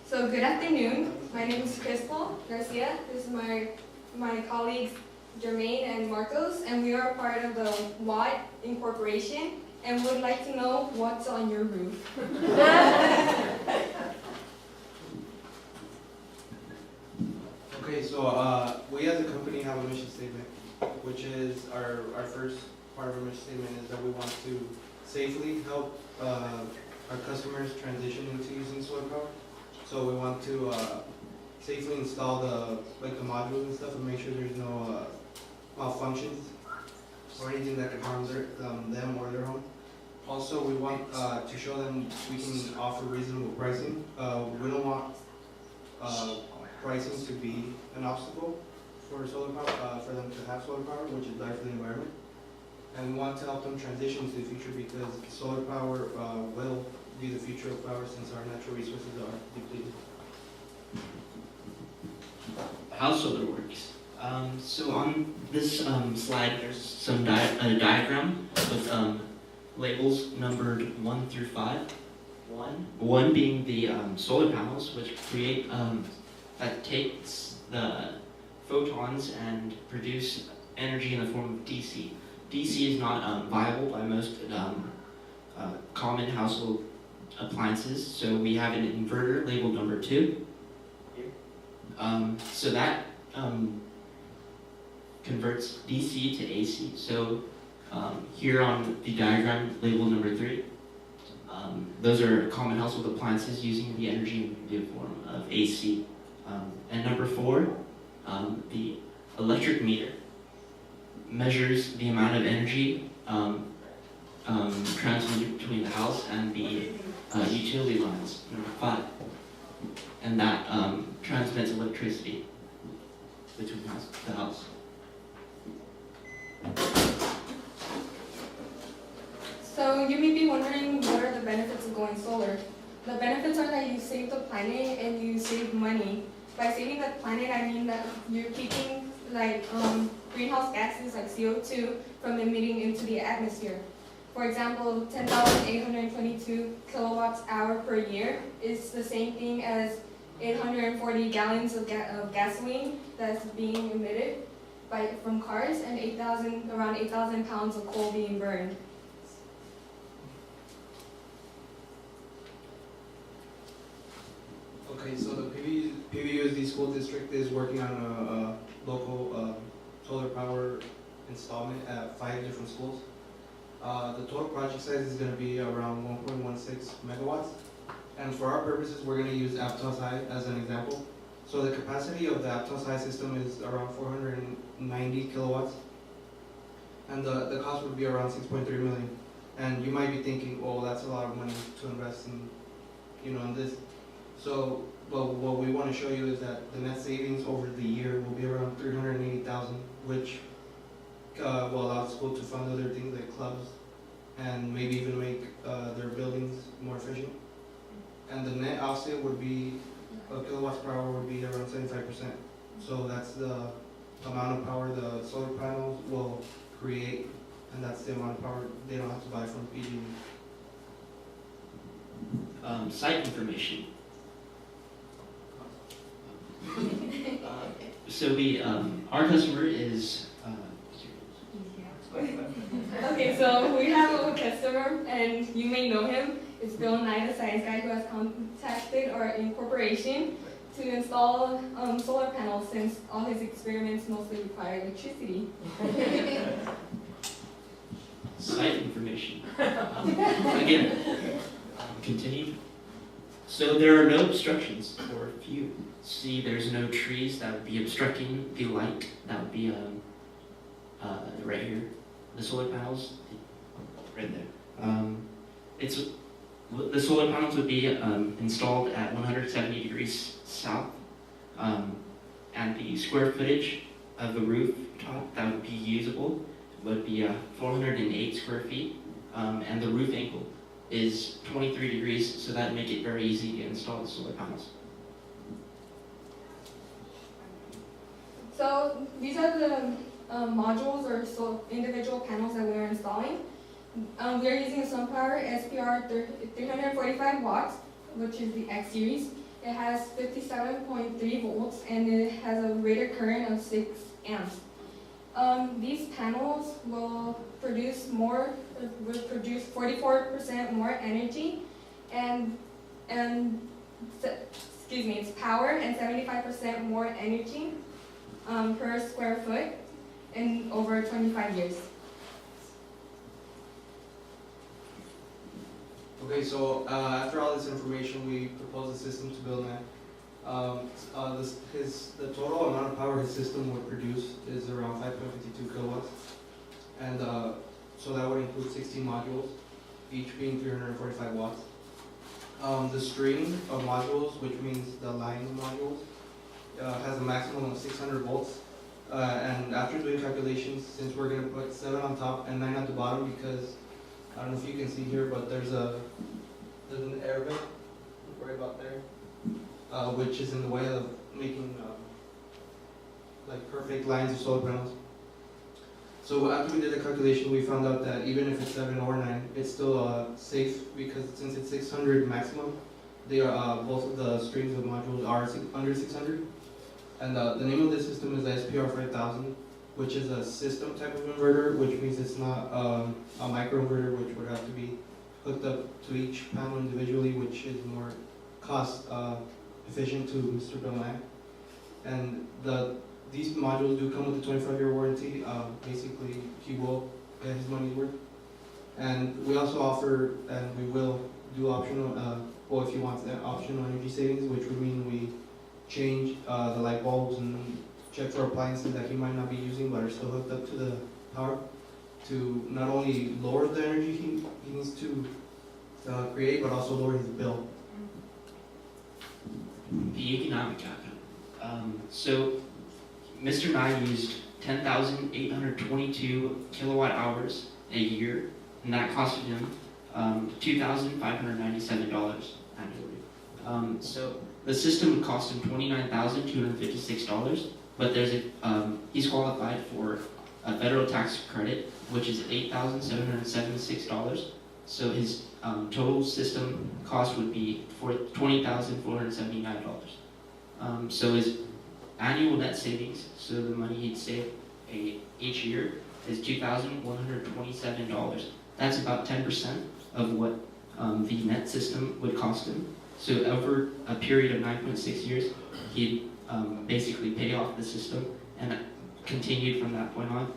So good afternoon. My name is Crystal Garcia. This is my colleagues Jermaine and Marcos, and we are part of the Watt Incorporation, and would like to know what's on your roof. Okay, so we as a company have a mission statement, which is our first part of our mission statement is that we want to safely help our customers transition into using solar power. So we want to safely install the modules and stuff and make sure there's no malfunctions or anything that could harm them or their home. Also, we want to show them we can offer reasonable pricing. We don't want pricing to be an obstacle for solar power, for them to have solar power, which is bad for the environment. And we want to help them transition to the future because solar power will be the future of power since our natural resources are depleted. How solar works. So on this slide, there's some a diagram with labels numbered 1 through 5. One being the solar panels, which create that takes the photons and produce energy in the form of DC. DC is not viable by most common household appliances, so we have an inverter labeled number 2. So that converts DC to AC. So here on the diagram labeled number 3, those are common household appliances using the energy in the form of AC. And number 4, the electric meter measures the amount of energy transmitted between the house and the utility lines, number 5. And that transmits electricity between the house. So you may be wondering what are the benefits of going solar. The benefits are that you save the planet and you save money. By saving the planet, I mean that you're keeping greenhouse gases like CO2 from emitting into the atmosphere. For example, 10,822 kilowatts hour per year is the same thing as 840 gallons of gasoline that's being emitted from cars, and around 8,000 pounds of coal being burned. Okay, so the PVUSD school district is working on a local solar power installment at 5 different schools. The total project size is going to be around 1.16 megawatts. And for our purposes, we're going to use Aptos High as an example. So the capacity of the Aptos High system is around 490 kilowatts. And the cost would be around 6.3 million. And you might be thinking, oh, that's a lot of money to invest in, in this. So, but what we want to show you is that the net savings over the year will be around 380,000, which will allow the school to fund other things like clubs and maybe even make their buildings more efficient. And the net offset would be, kilowatts per hour would be around 75%. So that's the amount of power the solar panels will create, and that's the amount of power they don't have to buy from PG. Site information. So our customer is. Okay, so we have a customer, and you may know him. It's Bill Knight, a science guy who has contacted our incorporation to install solar panels since all his experiments mostly require electricity. Site information. Again, continue. So there are no obstructions, or if you see there's no trees that would be obstructing the light, that would be right here. The solar panels, right there. The solar panels would be installed at 170 degrees south, and the square footage of the rooftop that would be usable would be 408 square feet, and the roof angle is 23 degrees, so that would make it very easy to install the solar panels. So these are the modules or individual panels that we're installing. We are using a SunPower SPR 345 watts, which is the X series. It has 57.3 volts and it has a rated current of 6 amps. These panels will produce 44% more energy and it's power and 75% more energy per square foot in over 25 years. Okay, so after all this information, we proposed a system to build that. The total amount of power his system would produce is around 5.52 kilowatts, and so that would include 16 modules, each being 345 watts. The string of modules, which means the line modules, has a maximum of 600 volts. And after doing calculations, since we're going to put 7 on top and 9 at the bottom, because I don't know if you can see here, but there's an air vent right about there, which is in the way of making like perfect lines of solar panels. So after we did the calculation, we found out that even if it's 7 or 9, it's still safe, because since it's 600 maximum, they are both of the strings of modules are under 600. And the name of this system is the SPR 5000, which is a system type of inverter, which means it's not a microinverter, which would have to be hooked up to each panel individually, which is more cost efficient to Mr. Belknap. And these modules do come with a 25-year warranty. Basically, he will get his money's worth. And we also offer, and we will do optional, well, if you want that, optional energy savings, which would mean we change the light bulbs and check for appliances that he might not be using but are still hooked up to the power, to not only lower the energy he needs to create, but also lower his bill. The economic outcome. So Mr. Nye used 10,822 kilowatt hours a year, and that costed him $2,597 annually. So the system would cost him $29,256, but he's qualified for a federal tax credit, which is $8,776. So his total system cost would be for $20,479. So his annual net savings, so the money he'd save each year, is $2,127. That's about 10% of what the net system would cost him. So over a period of 9.6 years, he'd basically pay off the system, and continued from that point on.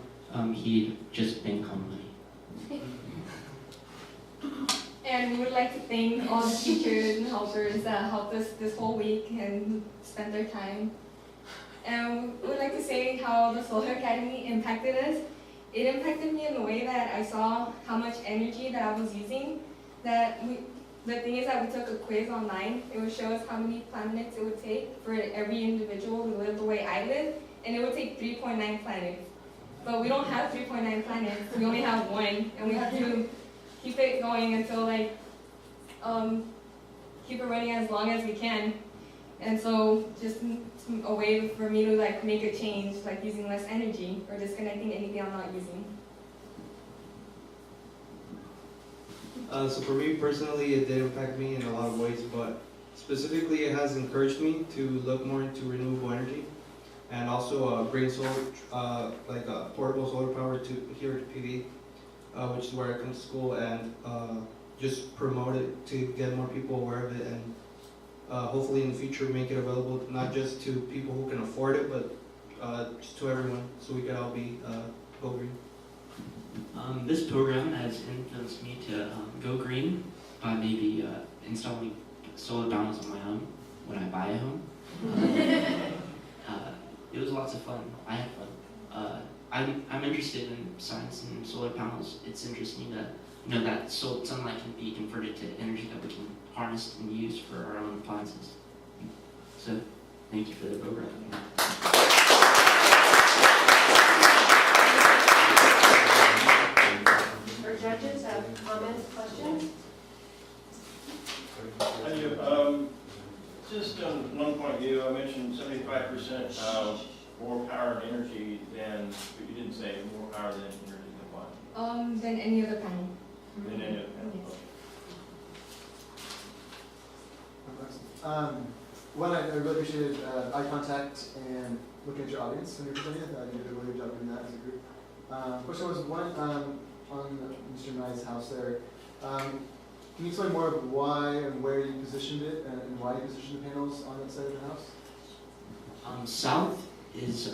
He'd just bank on money. And we would like to thank all the teachers and helpers that helped us this whole week and spent their time. And we would like to say how the Solar Academy impacted us. It impacted me in the way that I saw how much energy that I was using. The thing is that we took a quiz online. It would show us how many planets it would take for every individual to live the way I live, and it would take 3.9 planets. But we don't have 3.9 planets. We only have one, and we have to keep it going until keep it running as long as we can. And so just a way for me to make a change, like using less energy or disconnecting anything I'm not using. So for me personally, it did impact me in a lot of ways, but specifically it has encouraged me to look more into renewable energy, and also bring solar, portable solar power here to PV, which is where I come to school, and just promote it to get more people aware of it, and hopefully in the future make it available not just to people who can afford it, but just to everyone, so we could all be go green. This program has influenced me to go green by maybe installing solar panels on my home when I buy a home. It was lots of fun. I had fun. I'm interested in science and solar panels. It's interesting to know that sunlight can be converted to energy that we can harness and use for our own appliances. So, thank you for the program. Our judges have comments, questions? I do. Just on one point of view, I mentioned 75% more power and energy than, but you didn't say more power than energy than what? Than any other panel. than any other panel. One, I really appreciated eye contact and looking at your audience when you're presenting. I thought you did a really good job doing that as a group. Question was one on Mr. Nye's house there. Can you explain more of why and where you positioned it and why you positioned the panels on that side of the house? South is